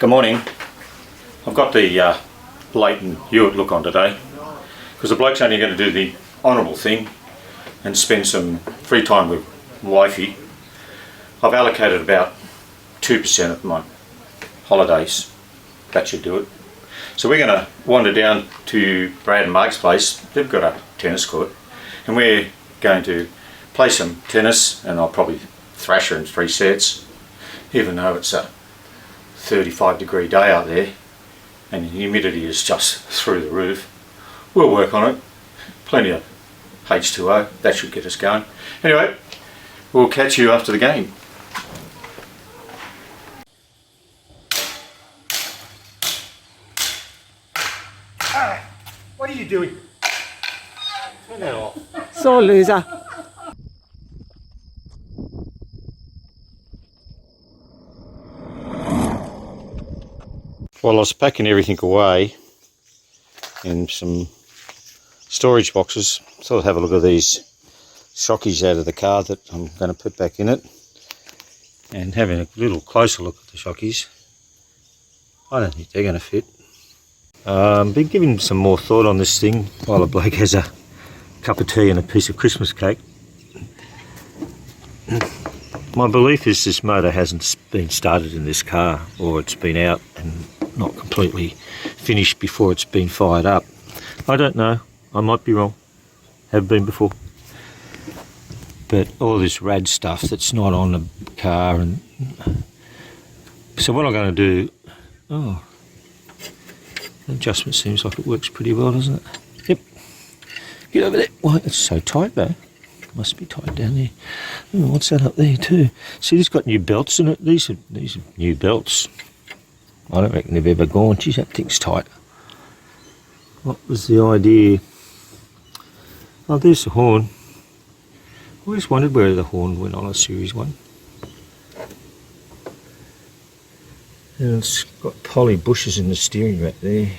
Good morning. I've got the Leighton Hewitt look on today because the bloke's only going to do the honourable thing and spend some free time with wifey. I've allocated about 2% of my holidays. That should do it. So we're going to wander down to Brad and Mark's place. They've got a tennis court and we're going to play some tennis, and I'll probably thrash her in 3 sets, even though it's a 35-degree day out there and the humidity is just through the roof. We'll work on it. Plenty of H2O, that should get us going. Anyway, we'll catch you after the game. What are you doing? Turn that off. So loser. While I was packing everything away in some storage boxes, thought I'd have a look at these Shockies out of the car that I'm going to put back in it, and having a little closer look at the Shockies. I don't think they're going to fit. Been giving some more thought on this thing while the bloke has a cup of tea and a piece of Christmas cake. My belief is this motor hasn't been started in this car, or it's been out and not completely finished before it's been fired up. I don't know, I might be wrong, have been before. But all this rad stuff that's not on the car, and so what I'm going to do, the adjustment seems like it works pretty well, doesn't it? Yep. Get over there. Well, it's so tight though. Must be tight down there. Oh, what's that up there too? See, it's got new belts in it. These are new belts. I don't reckon they've ever gone. Geez, that thing's tight. What was the idea? Oh, there's the horn. I always wondered where the horn went on a Series 1. And it's got poly bushes in the steering rack there.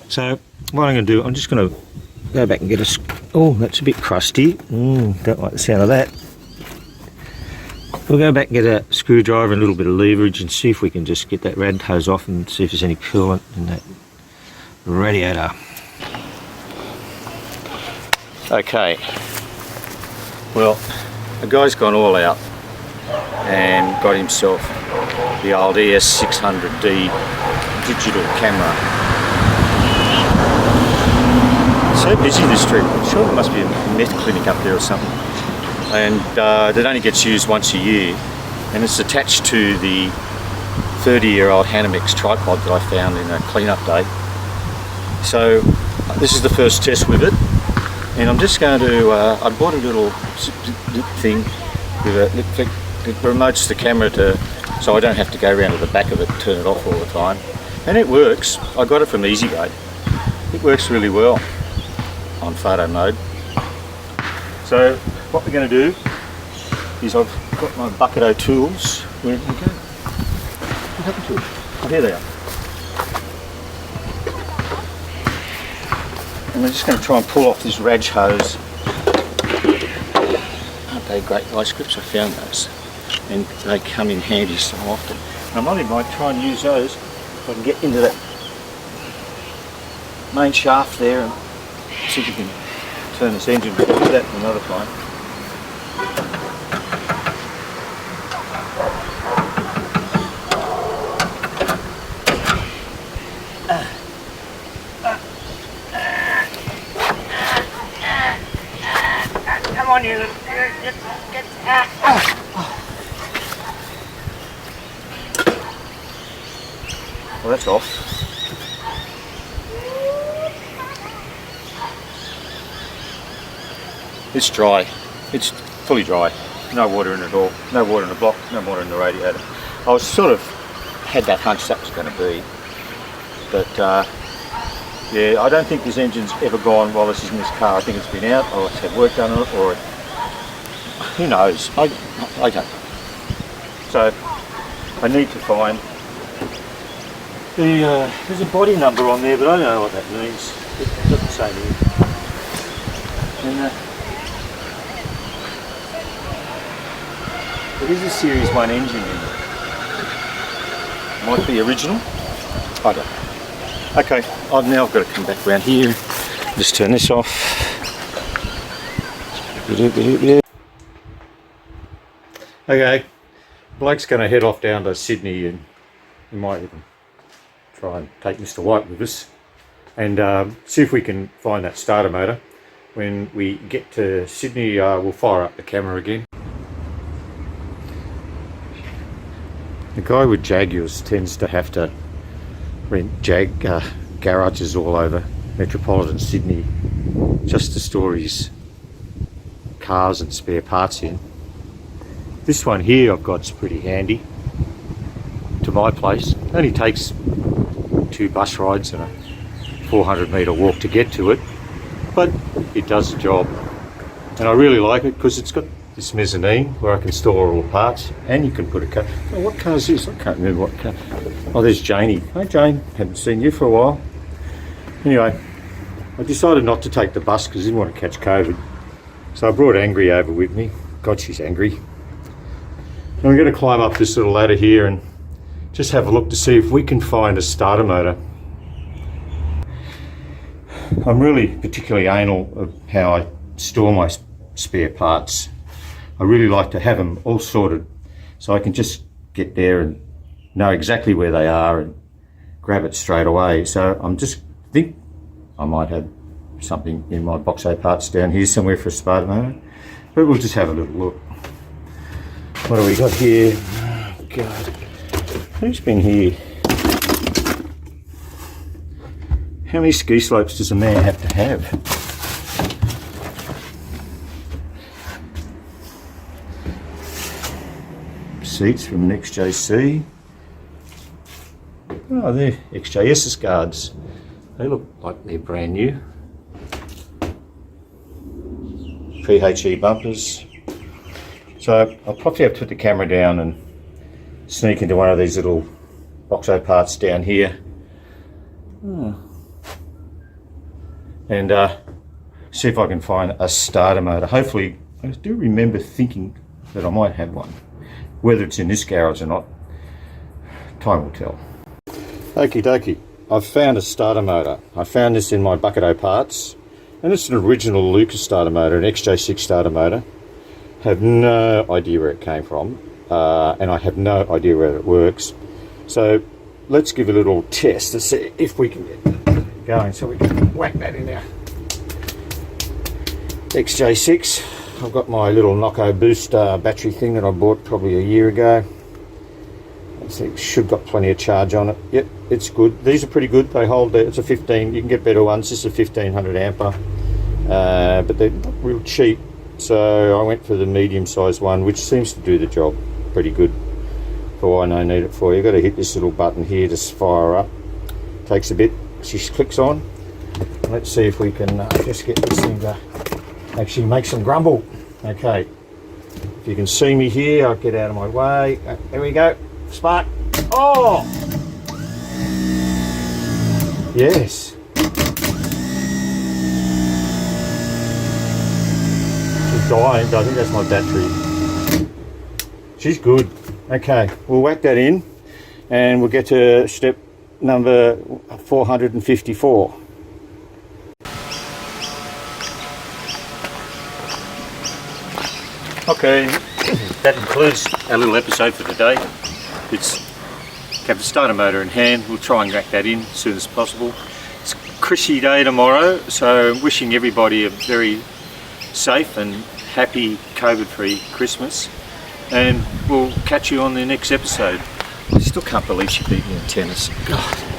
So what I'm going to do, I'm just going to go back and get a... Oh, that's a bit crusty. Don't like the sound of that. We'll go back and get a screwdriver and a little bit of leverage and see if we can just get that rad hose off and see if there's any coolant in that radiator. Okay. Well, the guy's gone all out and got himself the old ES600D digital camera. So busy this trip. I'm sure there must be a meth clinic up there or something. And that only gets used once a year, and it's attached to the 30-year-old Hanamex tripod that I found in a cleanup day. So this is the first test with it, and I'm just going to, I bought a little thing with it remotes the camera so I don't have to go around to the back of it and turn it off all the time. And it works. I got it from EasyGate. It works really well on photo mode. So what we're going to do is I've got my Bucketo tools. Where did they go? What happened to them? Oh, there they are. And we're just going to try and pull off this rag hose. Aren't they great vice grips? I found those. And they come in handy so often. And I might try and use those if I can get into that main shaft there and see if we can turn this engine. We'll do that another time. Come on, you get Well, that's off. It's dry. It's fully dry. No water in it at all. No water in the block, no water in the radiator. I was sort of had that hunch that was going to be. But yeah, I don't think this engine's ever gone while this is in this car. I think it's been out, or it's had work done on it, or who knows. I don't know. So I need to find the there's a body number on there, but I don't know what that means. It doesn't say here. And There is a Series 1 engine in there. Might be original. I don't know. Okay, now I've got to come back around here. Just turn this off. Okay, Blake's going to head off down to Sydney, and we might even try and take Mr. White with us and see if we can find that starter motor. When we get to Sydney, we'll fire up the camera again. The guy with Jaguars tends to have to rent Jag garages all over metropolitan Sydney just to store his cars and spare parts in. This one here I've got's pretty handy to my place. It only takes 2 bus rides and a 400-metre walk to get to it, but it does the job. And I really like it because it's got this mezzanine where I can store all the parts, and you can put a car. Oh, what car is this? I can't remember what car. Oh, there's Janie. Hi Jane, haven't seen you for a while. Anyway, I decided not to take the bus because I didn't want to catch COVID. So I brought Angry over with me. God, she's angry. And we're going to climb up this little ladder here and just have a look to see if we can find a starter motor. I'm really particularly anal of how I store my spare parts. I really like to have them all sorted so I can just get there and know exactly where they are and grab it straight away. So I'm just think I might have something in my Boxo Parts down here somewhere for a starter motor, but we'll just have a little look. What do we got here? Oh, God, who's been here? How many ski slopes does a man have to have? Seats from an XJ6. Oh, they're XJ6 guards. They look like they're brand new. PHE bumpers. So I'll probably have to put the camera down and sneak into one of these little Boxo Parts down here. And see if I can find a starter motor. Hopefully, I do remember thinking that I might have one. Whether it's in this garage or not, time will tell. Okie dokie, I've found a starter motor. I found this in my Bucketo Parts, and it's an original Lucas starter motor, an XJ6 starter motor. Have no idea where it came from, and I have no idea where it works. So let's give a little test to see if we can get going. So we can whack that in there. XJ6. I've got my little Nocco boost battery thing that I bought probably a year ago. It should got plenty of charge on it. Yep, it's good. These are pretty good. They hold. It's a 15. You can get better ones. This is a 1500 ampere, but they're not real cheap. So I went for the medium-sized one, which seems to do the job pretty good for what I need it for. You've got to hit this little button here to fire up. Takes a bit. She clicks on. Let's see if we can just get this thing to actually make some grumble. Okay. If you can see me here, I'll get out of my way. There we go. Spark. Oh! Yes. Dying, but I think that's my battery. She's good. Okay, we'll whack that in and we'll get to step number 454. Okay, that concludes our little episode for today. It's have the starter motor in hand. We'll try and whack that in as soon as possible. It's a Chrissy day tomorrow, so I'm wishing everybody a very safe and happy COVID-free Christmas, and we'll catch you on the next episode. I still can't believe she beat me in tennis. God.